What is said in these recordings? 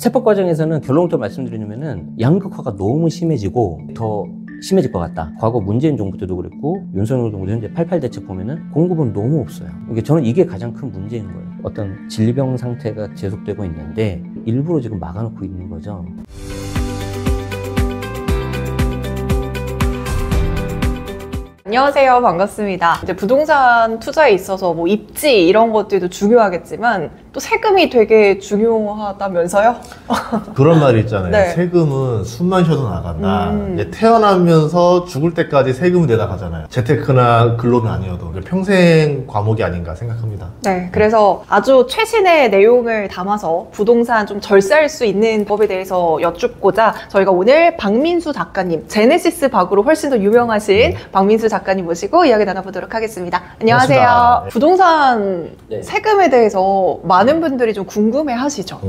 세법 과정에서는 결론부터 말씀드리면은 양극화가 너무 심해지고 더 심해질 것 같다. 과거 문재인 정부 때도 그랬고 윤석열 정부 현재 88 대책 보면은 공급은 너무 없어요. 저는 이게 가장 큰 문제인 거예요. 어떤 질병 상태가 지속되고 있는데 일부러 지금 막아놓고 있는 거죠. 안녕하세요. 반갑습니다. 이제 부동산 투자에 있어서 뭐 입지 이런 것들도 중요하겠지만 또 세금이 되게 중요하다면서요? 그런 말이 있잖아요. 네. 세금은 숨만 쉬어도 나간다. 이제 태어나면서 죽을 때까지 세금이 내다 가잖아요. 재테크나 근로는 아니어도 평생 과목이 아닌가 생각합니다. 네, 그래서 아주 최신의 내용을 담아서 부동산 좀 절세할 수 있는 법에 대해서 여쭙고자 저희가 오늘 박민수 작가님, 제네시스 박으로 훨씬 더 유명하신 박민수 작가님 모시고 이야기 나눠보도록 하겠습니다. 안녕하세요. 반갑습니다. 부동산 네. 세금에 대해서 많은 분들이 좀 궁금해 하시죠?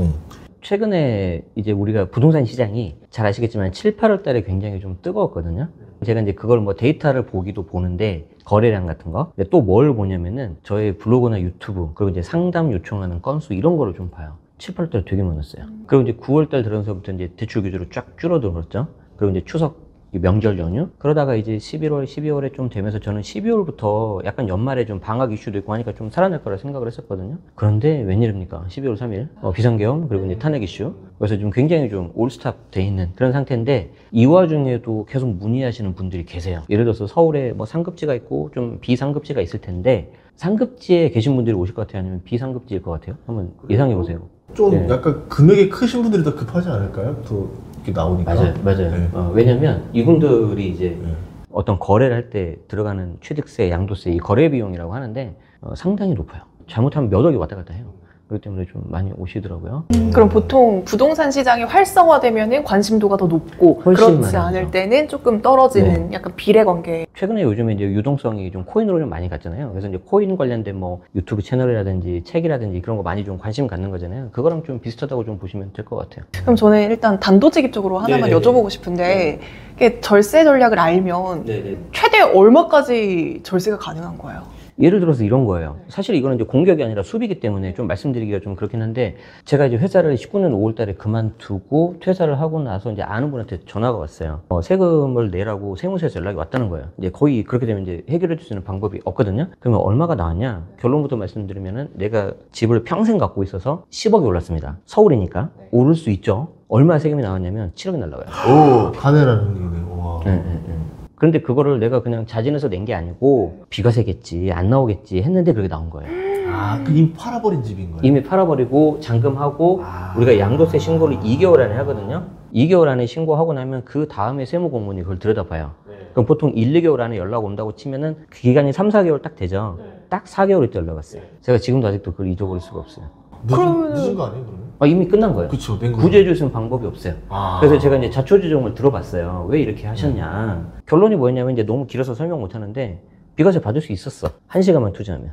최근에 이제 우리가 부동산 시장이 잘 아시겠지만 7, 8월 달에 굉장히 좀 뜨거웠거든요. 제가 이제 그걸 뭐 데이터를 보기도 보는데 거래량 같은 거. 근데 또 뭘 보냐면은 저의 블로그나 유튜브 그리고 이제 상담 요청하는 건수 이런 거를 좀 봐요. 7, 8월 달에 되게 많았어요. 그리고 이제 9월 달 들어서부터 이제 대출 규제로 쫙 줄어들었죠. 그리고 이제 추석 명절 연휴? 그러다가 이제 11월, 12월에 좀 되면서 저는 12월부터 약간 연말에 좀 방학 이슈도 있고 하니까 좀 살아날 거라 생각을 했었거든요. 그런데 웬일입니까? 12월 3일 비상계엄 그리고 이제 탄핵 이슈. 그래서 좀 굉장히 좀 올스탑 돼 있는 그런 상태인데 이 와중에도 계속 문의하시는 분들이 계세요. 예를 들어서 서울에 뭐 상급지가 있고 좀 비상급지가 있을 텐데 상급지에 계신 분들이 오실 것 같아요? 아니면 비상급지일 것 같아요? 한번 예상해 보세요. 좀 네. 약간 금액이 크신 분들이 더 급하지 않을까요? 더 이렇게 나오니까. 맞아요. 네. 왜냐면 이분들이 이제 어떤 거래를 할 때 들어가는 취득세, 양도세, 이 거래 비용이라고 하는데 상당히 높아요. 잘못하면 몇 억이 왔다 갔다 해요. 그렇기 때문에 좀 많이 오시더라고요. 그럼 보통 부동산 시장이 활성화되면 관심도가 더 높고 훨씬 그렇지 많아요. 않을 때는 조금 떨어지는 약간 비례관계. 최근에 요즘에 이제 유동성이 좀 코인으로 좀 많이 갔잖아요. 그래서 이제 코인 관련된 뭐 유튜브 채널이라든지 책이라든지 그런 거 많이 좀 관심 갖는 거잖아요. 그거랑 좀 비슷하다고 좀 보시면 될 것 같아요. 그럼 저는 일단 단도직입적으로 하나만 네네네. 여쭤보고 싶은데 이게 절세 전략을 알면 최대 얼마까지 절세가 가능한 거예요? 예를 들어서 이런 거예요. 사실 이거는 이제 공격이 아니라 수비이기 때문에 좀 말씀드리기가 좀 그렇긴 한데 제가 이제 회사를 19년 5월 달에 그만두고 퇴사를 하고 나서 이제 아는 분한테 전화가 왔어요. 세금을 내라고 세무서에서 연락이 왔다는 거예요. 이제 거의 그렇게 되면 이제 해결해 줄 수 있는 방법이 없거든요. 그러면 얼마가 나왔냐? 결론부터 말씀드리면은 내가 집을 평생 갖고 있어서 10억이 올랐습니다. 서울이니까 오를 수 있죠. 얼마 세금이 나왔냐면 7억이 날라가요. 오, 가네라는 얘기네요. 와. 그런데 그거를 내가 그냥 자진해서 낸 게 아니고 비과세겠지 안 나오겠지 했는데 그렇게 나온 거예요. 아, 그 이미 팔아버린 집인 거예요? 이미 팔아버리고 잔금하고 우리가 양도세 신고를 2개월 안에 하거든요. 2개월 안에 신고하고 나면 그 다음에 세무공무원이 그걸 들여다봐요. 그럼 보통 1, 2개월 안에 연락 온다고 치면은 그 기간이 3, 4개월 딱 되죠. 딱 4개월 있다 연락 왔어요. 제가 지금도 아직도 그걸 잊어버릴 수가 없어요. 늦은 거 아니에요, 그러면? 이미 끝난 거예요. 그쵸, 낸 거예요. 구제해 줄 수 있는 방법이 없어요. 아. 그래서 제가 이제 자초지종을 들어봤어요. 왜 이렇게 하셨냐. 결론이 뭐였냐면 이제 너무 길어서 설명 못 하는데 비과세 받을 수 있었어. 1시간만 투자하면.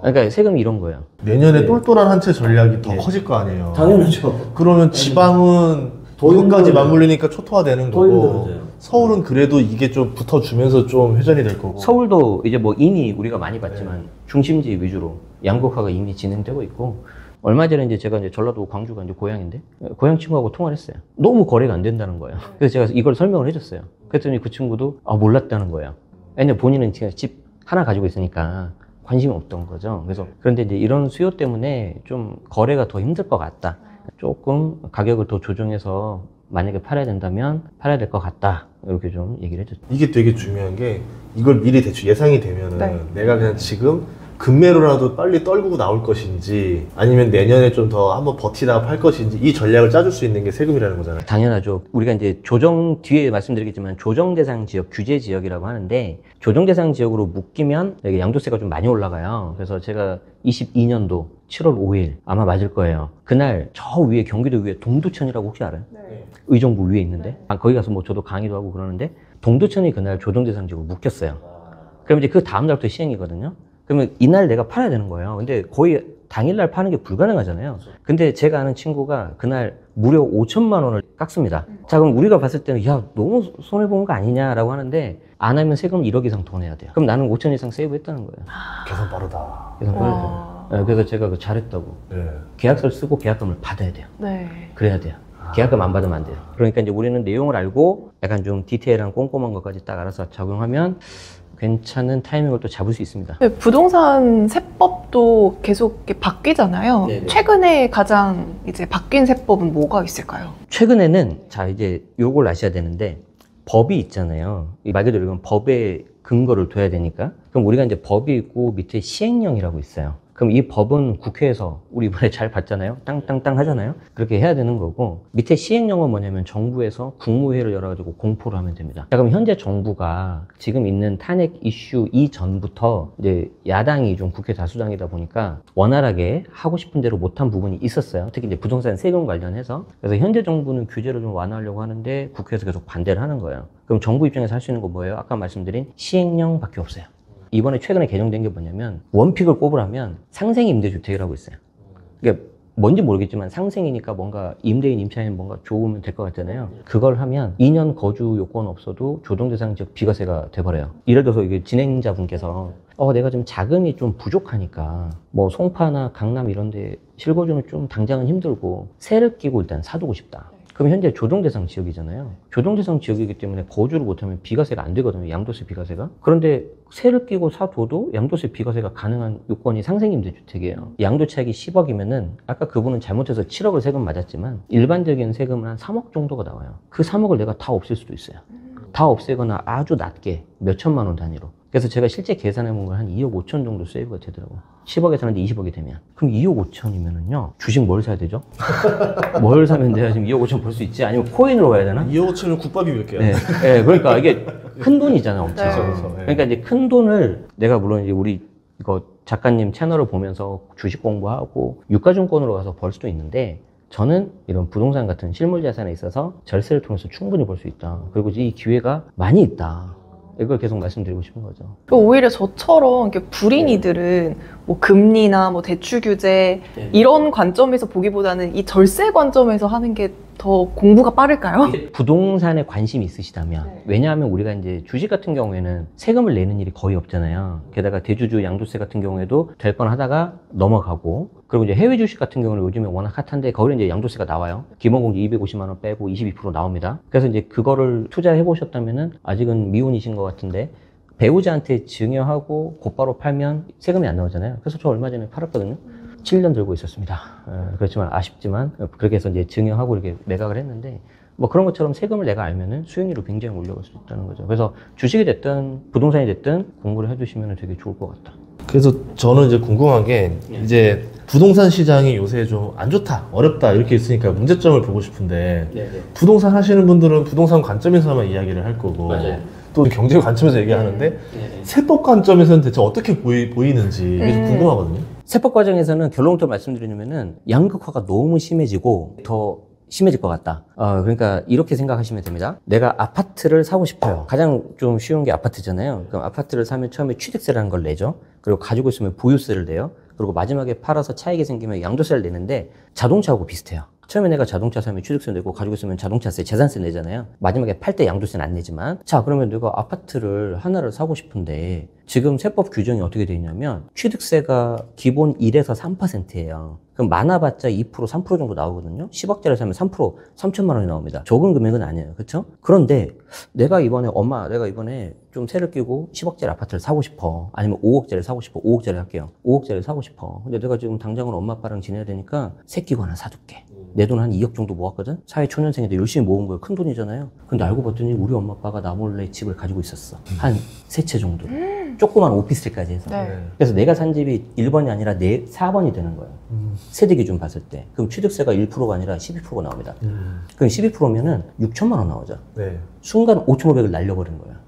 그러니까 세금이 이런 거예요. 내년에 똘똘한 한 채 전략이 더 커질 거 아니에요? 당연하죠. 그러면 지방은 이것까지 맞물리니까 초토화되는 더 거고 힘들어져요. 서울은 그래도 이게 좀 붙어주면서 좀 회전이 될 거고. 서울도 이제 뭐 이미 우리가 많이 봤지만 중심지 위주로 양극화가 이미 진행되고 있고 얼마 전에 이제 제가 이제 전라도 광주가 이제 고향인데 고향 친구하고 통화를 했어요. 너무 거래가 안 된다는 거예요. 그래서 제가 이걸 설명을 해줬어요. 그랬더니 그 친구도 몰랐다는 거예요. 왜냐면 본인은 지금 집 하나 가지고 있으니까 관심이 없던 거죠. 그래서 그런데 이제 이런 수요 때문에 좀 거래가 더 힘들 것 같다. 조금 가격을 더 조정해서 만약에 팔아야 된다면 팔아야 될 것 같다. 이렇게 좀 얘기를 해줬죠. 이게 되게 중요한 게 이걸 미리 대충 예상이 되면은 내가 그냥 지금 금매로라도 빨리 떨구고 나올 것인지 아니면 내년에 좀 더 한번 버티다가 팔 것인지 이 전략을 짜줄 수 있는 게 세금이라는 거잖아요. 당연하죠. 우리가 이제 뒤에 말씀드리겠지만 조정대상 지역, 규제 지역이라고 하는데 조정대상 지역으로 묶이면 여기 양도세가 좀 많이 올라가요. 그래서 제가 22년도 7월 5일 아마 맞을 거예요. 그날 저 위에 경기도 위에 동두천이라고 혹시 알아요? 네. 의정부 위에 있는데 거기 가서 뭐 저도 강의도 하고 그러는데 동두천이 그날 조정대상 지역으로 묶였어요. 그럼 이제 그 다음 날부터 시행이거든요. 그러면 이날 내가 팔아야 되는 거예요. 근데 거의 당일날 파는 게 불가능하잖아요. 근데 제가 아는 친구가 그날 무려 5천만 원을 깎습니다. 자, 그럼 우리가 봤을 때는 야, 너무 손해보는 거 아니냐라고 하는데 안 하면 세금 1억 이상 더 내야 돼요. 그럼 나는 5천 이상 세이브 했다는 거예요. 계산 빠르다. 계산 빠르죠. 그래서 제가 그 잘했다고. 네. 계약서를 쓰고 계약금을 받아야 돼요. 네. 그래야 돼요. 계약금 안 받으면 안 돼요. 그러니까 이제 우리는 내용을 알고 약간 좀 디테일한 꼼꼼한 것까지 딱 알아서 적용하면 괜찮은 타이밍을 또 잡을 수 있습니다. 네, 부동산 세법도 계속 이렇게 바뀌잖아요. 네네. 최근에 가장 이제 바뀐 세법은 뭐가 있을까요? 최근에는 자 이제 요걸 아셔야 되는데 법이 있잖아요. 말 그대로 이건 법에 근거를 둬야 되니까. 그럼 우리가 이제 법이 있고 밑에 시행령이라고 있어요. 그럼 이 법은 국회에서 우리 이번에 잘 봤잖아요. 땅땅땅 하잖아요. 그렇게 해야 되는 거고 밑에 시행령은 뭐냐면 정부에서 국무회의를 열어가지고 공포를 하면 됩니다. 자, 그럼 현재 정부가 지금 있는 탄핵 이슈 이전부터 이제 야당이 좀 국회 다수당이다 보니까 원활하게 하고 싶은 대로 못한 부분이 있었어요. 특히 이제 부동산 세금 관련해서. 그래서 현재 정부는 규제를 좀 완화하려고 하는데 국회에서 계속 반대를 하는 거예요. 그럼 정부 입장에서 할 수 있는 거 뭐예요? 아까 말씀드린 시행령밖에 없어요. 이번에 최근에 개정된 게 뭐냐면 원픽을 꼽으라면 상생 임대주택이라고 있어요. 이게 뭔지 모르겠지만 상생이니까 뭔가 임대인 임차인 뭔가 좋으면 될 것 같잖아요. 그걸 하면 2년 거주 요건 없어도 조정대상 지역 비과세가 돼버려요. 예를 들어서 이게 진행자분께서 내가 좀 자금이 좀 부족하니까 뭐 송파나 강남 이런 데 실거주는 좀 당장은 힘들고 세를 끼고 일단 사두고 싶다. 그럼 현재 조정대상 지역이잖아요. 조정대상 지역이기 때문에 거주를 못하면 비과세가 안 되거든요. 양도세 비과세가. 그런데 세를 끼고 사둬도 양도세 비과세가 가능한 요건이 상생임대주택이에요. 양도 차익이 10억이면은 아까 그분은 잘못해서 7억을 세금 맞았지만 일반적인 세금은 한 3억 정도가 나와요. 그 3억을 내가 다 없앨 수도 있어요. 다 없애거나 아주 낮게 몇 천만 원 단위로. 그래서 제가 실제 계산해 본 건 한 2억 5천 정도 세이브가 되더라고요. 10억에 사는데 20억이 되면. 그럼 2억 5천이면은요, 주식 뭘 사야 되죠? 뭘 사면 내가 지금 2억 5천 벌 수 있지? 아니면 코인으로 가야 되나? 2억 5천은 국밥이 몇 개야? 네. 네, 그러니까 이게 큰 돈이잖아요, 엄청. 네. 그래서, 네. 그러니까 이제 큰 돈을 내가 물론 이제 우리 이거 작가님 채널을 보면서 주식 공부하고 유가증권으로 가서 벌 수도 있는데 저는 이런 부동산 같은 실물 자산에 있어서 절세를 통해서 충분히 벌 수 있다. 그리고 이 기회가 많이 있다. 이걸 계속 말씀드리고 싶은 거죠. 오히려 저처럼 이렇게 불인이들은 뭐 금리나 뭐 대출 규제 네. 이런 관점에서 보기보다는 이 절세 관점에서 하는 게 더 공부가 빠를까요? 부동산에 관심이 있으시다면 네. 왜냐하면 우리가 이제 주식 같은 경우에는 세금을 내는 일이 거의 없잖아요. 게다가 대주주 양도세 같은 경우에도 될 뻔하다가 넘어가고 그리고 이제 해외 주식 같은 경우는 요즘에 워낙 핫한데 거기는 이제 양도세가 나와요. 기본공제 250만 원 빼고 22% 나옵니다. 그래서 이제 그거를 투자해 보셨다면은 아직은 미혼이신 것 같은데 배우자한테 증여하고 곧바로 팔면 세금이 안 나오잖아요. 그래서 저 얼마 전에 팔았거든요. 7년 들고 있었습니다. 그렇지만 아쉽지만 그렇게 해서 이제 증여하고 이렇게 매각을 했는데 뭐 그런 것처럼 세금을 내가 알면은 수익률을 굉장히 올려갈 수 있다는 거죠. 그래서 주식이 됐든 부동산이 됐든 공부를 해두시면 되게 좋을 것 같다. 그래서 저는 이제 궁금한 게 이제 부동산 시장이 요새 좀 안 좋다, 어렵다 이렇게 있으니까 문제점을 보고 싶은데 부동산 하시는 분들은 부동산 관점에서만 이야기를 할 거고 맞아요. 또 경제 관점에서 얘기하는데 세법 관점에서는 대체 어떻게 보이는지 이게 좀 궁금하거든요. 세법 과정에서는 결론부터 말씀드리면은 양극화가 너무 심해지고 더 심해질 것 같다. 그러니까 이렇게 생각하시면 됩니다. 내가 아파트를 사고 싶어요. 가장 좀 쉬운 게 아파트잖아요. 그럼 아파트를 사면 처음에 취득세라는 걸 내죠. 그리고 가지고 있으면 보유세를 내요. 그리고 마지막에 팔아서 차익이 생기면 양도세를 내는데 자동차하고 비슷해요. 처음에 내가 자동차 사면 취득세 내고 가지고 있으면 자동차세, 재산세 내잖아요. 마지막에 팔 때 양도세는 안 내지만 자 그러면 내가 아파트를 하나를 사고 싶은데 지금 세법 규정이 어떻게 되어 있냐면 취득세가 기본 1에서 3%예요. 그럼 많아봤자 2%, 3% 정도 나오거든요. 10억짜리 사면 3%, 3천만 원이 나옵니다. 적은 금액은 아니에요. 그렇죠? 그런데 내가 이번에 좀 세를 끼고 10억짜리 아파트를 사고 싶어. 아니면 5억짜리 사고 싶어. 5억짜리 할게요. 5억짜리 사고 싶어. 근데 내가 지금 당장은 엄마 아빠랑 지내야 되니까 새 끼고 하나 사둘게. 내 돈 한 2억 정도 모았거든? 사회 초년생인데 열심히 모은 거예요. 큰 돈이잖아요. 근데 알고 봤더니 우리 엄마 아빠가 나 몰래 집을 가지고 있었어. 한 3채 정도. 조그만 오피스텔까지 해서. 네. 그래서 내가 산 집이 1번이 아니라 4번이 되는 거예요. 세대 기준 봤을 때. 그럼 취득세가 1%가 아니라 12%가 나옵니다. 그럼 12%면은 6천만 원 나오죠. 네. 순간 5,500을 날려버린 거예요.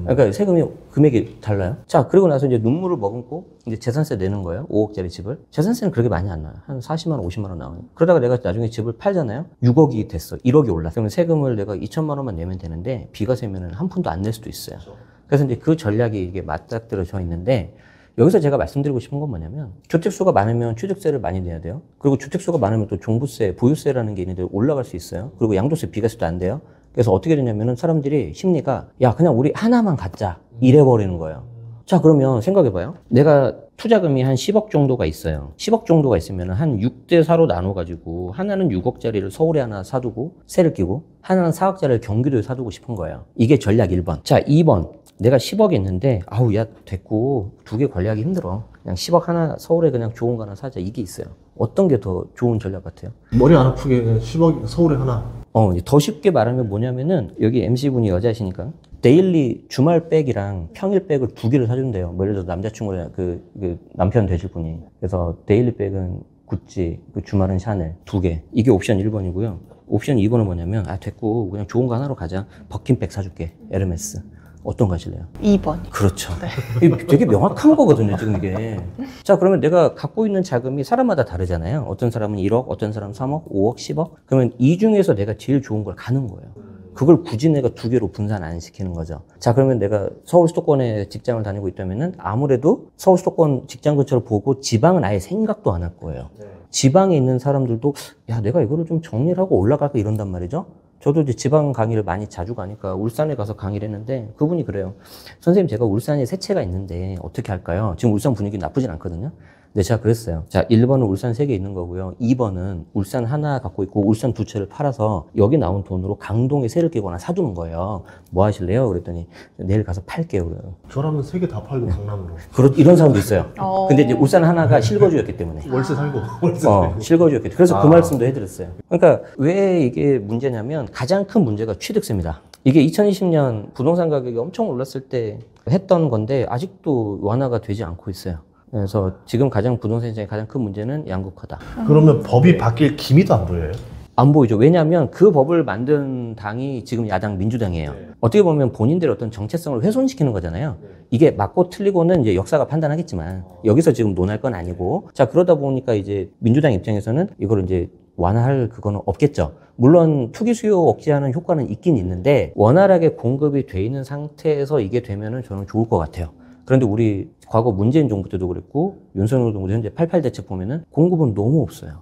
그러니까 세금이 금액이 달라요. 자, 그리고 나서 이제 눈물을 머금고 이제 재산세 내는 거예요. 5억짜리 집을. 재산세는 그렇게 많이 안 나요. 한 40만 원, 50만 원 나와요. 그러다가 내가 나중에 집을 팔잖아요. 6억이 됐어. 1억이 올랐어. 그러면 세금을 내가 2천만 원만 내면 되는데 비과세면은 한 푼도 안 낼 수도 있어요. 그래서 이제 그 전략이 이게 맞닥뜨려져 있는데 여기서 제가 말씀드리고 싶은 건 뭐냐면 주택수가 많으면 취득세를 많이 내야 돼요. 그리고 주택수가 많으면 또 종부세, 보유세라는 게 있는데 올라갈 수 있어요. 그리고 양도세, 비과세도 안 돼요. 그래서 어떻게 되냐면은 사람들이 심리가 야 그냥 우리 하나만 갖자 이래버리는 거예요. 자, 그러면 생각해봐요. 내가 투자금이 한 10억 정도가 있어요. 10억 정도가 있으면 한 6대 4로 나눠가지고 하나는 6억짜리를 서울에 하나 사두고 세를 끼고 하나는 4억짜리를 경기도에 사두고 싶은 거예요. 이게 전략 1번. 자, 2번. 내가 10억 있는데 아우 야 됐고 두 개 관리하기 힘들어. 그냥 10억 하나 서울에 그냥 좋은 거 하나 사자. 이게 있어요. 어떤 게 더 좋은 전략 같아요? 머리 안 아프게 그냥 10억 서울에 하나. 이제 더 쉽게 말하면 뭐냐면은 여기 MC분이 여자시니까 데일리 주말 백이랑 평일 백을 두 개를 사준대요. 뭐 예를 들어서 남자친구랑 그 남편 되실 분이. 그래서 데일리 백은 구찌, 그 주말은 샤넬 두 개. 이게 옵션 1번이고요. 옵션 2번은 뭐냐면 아 됐고 그냥 좋은 거 하나로 가자. 버킨백 사줄게. 에르메스. 어떤 거 하실래요? 2번. 그렇죠. 이게 되게 명확한 거거든요, 지금 이게. 자, 그러면 내가 갖고 있는 자금이 사람마다 다르잖아요. 어떤 사람은 1억, 어떤 사람은 3억, 5억, 10억. 그러면 이 중에서 내가 제일 좋은 걸 가는 거예요. 그걸 굳이 내가 두 개로 분산 안 시키는 거죠. 자, 그러면 내가 서울 수도권에 직장을 다니고 있다면은 아무래도 서울 수도권 직장 근처를 보고 지방은 아예 생각도 안 할 거예요. 지방에 있는 사람들도 야, 내가 이거를 좀 정리를 하고 올라갈까 이런단 말이죠. 저도 이제 지방 강의를 많이 자주 가니까 울산에 가서 강의를 했는데 그분이 그래요. 선생님 제가 울산에 세 채가 있는데 어떻게 할까요? 지금 울산 분위기 나쁘진 않거든요. 근데 제가 그랬어요. 자, 1번은 울산 3개 있는 거고요. 2번은 울산 하나 갖고 있고 울산 2채를 팔아서 여기 나온 돈으로 강동에 세를 끼거나 사두는 거예요. 뭐 하실래요? 그랬더니 내일 가서 팔게요. 그래요. 저라면 3개 다 팔고 강남으로. 이런 사람도 있어요. 근데 이제 울산 하나가 실거주였기 때문에. 월세 살고. 월세 살고. 실거주였기 때문에. 그래서 그 말씀도 해드렸어요. 그러니까 왜 이게 문제냐면 가장 큰 문제가 취득세입니다. 이게 2020년 부동산 가격이 엄청 올랐을 때 했던 건데 아직도 완화가 되지 않고 있어요. 그래서 지금 부동산 시장의 가장 큰 문제는 양극화다. 그러면 법이 바뀔 기미도 안 보여요? 안 보이죠. 왜냐하면 그 법을 만든 당이 지금 야당 민주당이에요. 어떻게 보면 본인들의 어떤 정체성을 훼손시키는 거잖아요. 이게 맞고 틀리고는 이제 역사가 판단하겠지만 여기서 지금 논할 건 아니고 자 그러다 보니까 이제 민주당 입장에서는 이걸 이제 완화할 그거는 없겠죠. 물론 투기 수요 억제하는 효과는 있긴 있는데 원활하게 공급이 돼 있는 상태에서 이게 되면은 저는 좋을 것 같아요. 그런데 우리 과거 문재인 정부 때도 그랬고 윤석열 정부 현재 88 대책 보면은 공급은 너무 없어요.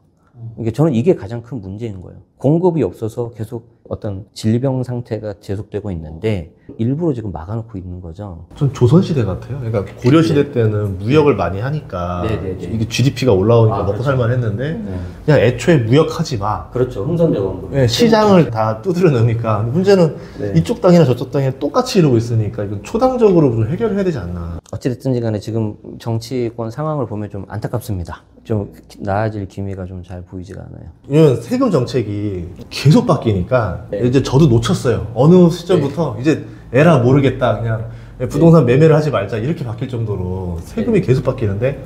이게 저는 이게 가장 큰 문제인 거예요. 공급이 없어서 계속 어떤 질병 상태가 계속되고 있는데 일부러 지금 막아놓고 있는 거죠. 전 조선시대 같아요. 그러니까 고려시대 때는 무역을 많이 하니까 이게 GDP가 올라오니까 먹고 살만 했는데 그냥 애초에 무역하지 마. 그렇죠. 흥선대원으로. 네, 시장을 다 두드려 놓으니까 문제는 이쪽 땅이나 저쪽 땅에 똑같이 이러고 있으니까 이건 초당적으로 좀 해결을 해야 되지 않나. 어찌됐든지 간에 지금 정치권 상황을 보면 좀 안타깝습니다. 좀 나아질 기미가 좀 잘 보이지가 않아요. 왜냐면 세금 정책이 계속 바뀌니까 이제 저도 놓쳤어요. 어느 시점부터 이제 에라 모르겠다. 그냥 부동산 매매를 하지 말자. 이렇게 바뀔 정도로 세금이 계속 바뀌는데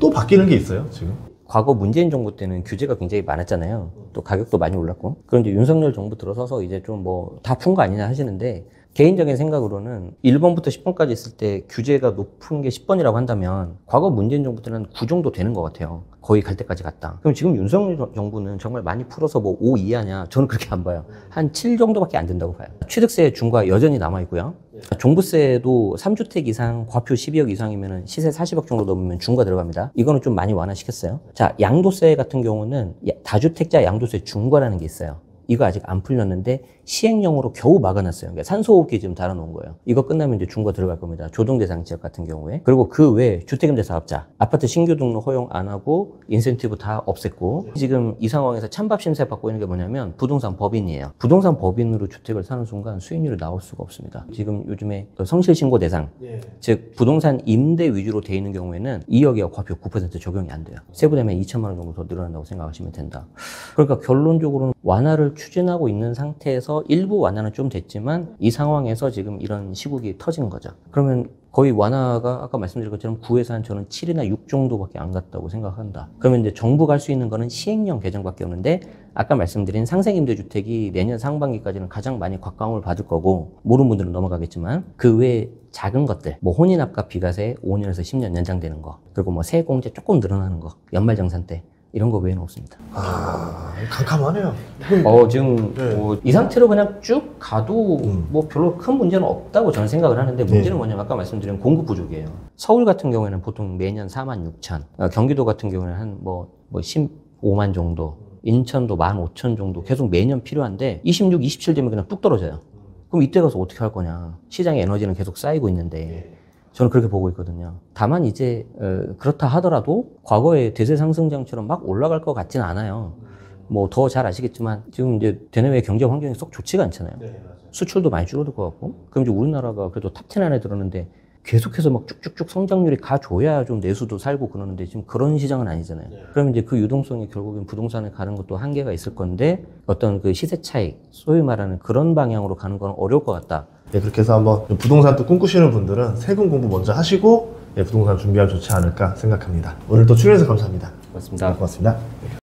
또 바뀌는 게 있어요, 지금. 과거 문재인 정부 때는 규제가 굉장히 많았잖아요. 또 가격도 많이 올랐고. 그런데 윤석열 정부 들어서서 이제 좀 뭐 다 푼 거 아니냐 하시는데 개인적인 생각으로는 1번부터 10번까지 있을 때 규제가 높은 게 10번이라고 한다면 과거 문재인 정부 때는 9 정도 되는 것 같아요. 거의 갈 때까지 갔다. 그럼 지금 윤석열 정부는 정말 많이 풀어서 뭐 5 이하냐? 저는 그렇게 안 봐요. 한 7 정도밖에 안 된다고 봐요. 취득세 중과 여전히 남아있고요. 종부세도 3주택 이상, 과표 12억 이상이면 시세 40억 정도 넘으면 중과 들어갑니다. 이거는 좀 많이 완화시켰어요. 자, 양도세 같은 경우는 다주택자 양도세 중과라는 게 있어요. 이거 아직 안 풀렸는데 시행령으로 겨우 막아놨어요. 그러니까 산소호흡기 지금 달아놓은 거예요. 이거 끝나면 이제 중과 들어갈 겁니다. 조동대상 지역 같은 경우에. 그리고 그 외에 주택임대 사업자, 아파트 신규 등록 허용 안 하고 인센티브 다 없앴고 지금 이 상황에서 찬밥 심사 받고 있는 게 뭐냐면 부동산 법인이에요. 부동산 법인으로 주택을 사는 순간 수익률이 나올 수가 없습니다. 지금 요즘에 성실신고 대상, 즉 부동산 임대 위주로 돼 있는 경우에는 2억이와 과표 9% 적용이 안 돼요. 세부되면 2천만 원 정도 더 늘어난다고 생각하시면 된다. 그러니까 결론적으로는 완화를 추진하고 있는 상태에서 일부 완화는 좀 됐지만 이 상황에서 지금 이런 시국이 터진 거죠. 그러면 거의 완화가 아까 말씀드린 것처럼 9에서 한 저는 7이나 6 정도밖에 안 갔다고 생각한다. 그러면 이제 정부가 할 수 있는 거는 시행령 개정밖에 없는데 아까 말씀드린 상생임대주택이 내년 상반기까지는 가장 많이 곽광을 받을 거고 모르는 분들은 넘어가겠지만 그 외에 작은 것들 뭐 혼인합과 비과세 5년에서 10년 연장되는 거 그리고 뭐 세액공제 조금 늘어나는 거 연말정산 때 이런 거 외에는 없습니다. 캄캄하네요. 지금 이 상태로 그냥 쭉 가도 뭐 별로 큰 문제는 없다고 저는 생각을 하는데 문제는 뭐냐면 아까 말씀드린 공급 부족이에요. 서울 같은 경우에는 보통 매년 46,000, 경기도 같은 경우에는 한 뭐 15만 정도, 인천도 15,000 정도 계속 매년 필요한데 26, 27 되면 그냥 뚝 떨어져요. 그럼 이때 가서 어떻게 할 거냐. 시장의 에너지는 계속 쌓이고 있는데 저는 그렇게 보고 있거든요. 다만 이제 그렇다 하더라도 과거의 대세 상승장처럼 막 올라갈 것 같진 않아요. 뭐 더 잘 아시겠지만 지금 이제 대내외 경제 환경이 썩 좋지가 않잖아요. 수출도 많이 줄어들 것 같고, 그럼 이제 우리나라가 그래도 탑 10 안에 들었는데 계속해서 막 쭉쭉쭉 성장률이 가줘야 좀 내수도 살고 그러는데 지금 그런 시장은 아니잖아요. 그럼 이제 그 유동성이 결국엔 부동산에 가는 것도 한계가 있을 건데 어떤 그 시세 차익, 소위 말하는 그런 방향으로 가는 건 어려울 것 같다. 네, 그렇게 해서 한번 부동산 또 꿈꾸시는 분들은 세금 공부 먼저 하시고 부동산 준비하면 좋지 않을까 생각합니다. 오늘 또 출연해서 감사합니다. 고맙습니다. 고맙습니다. 네.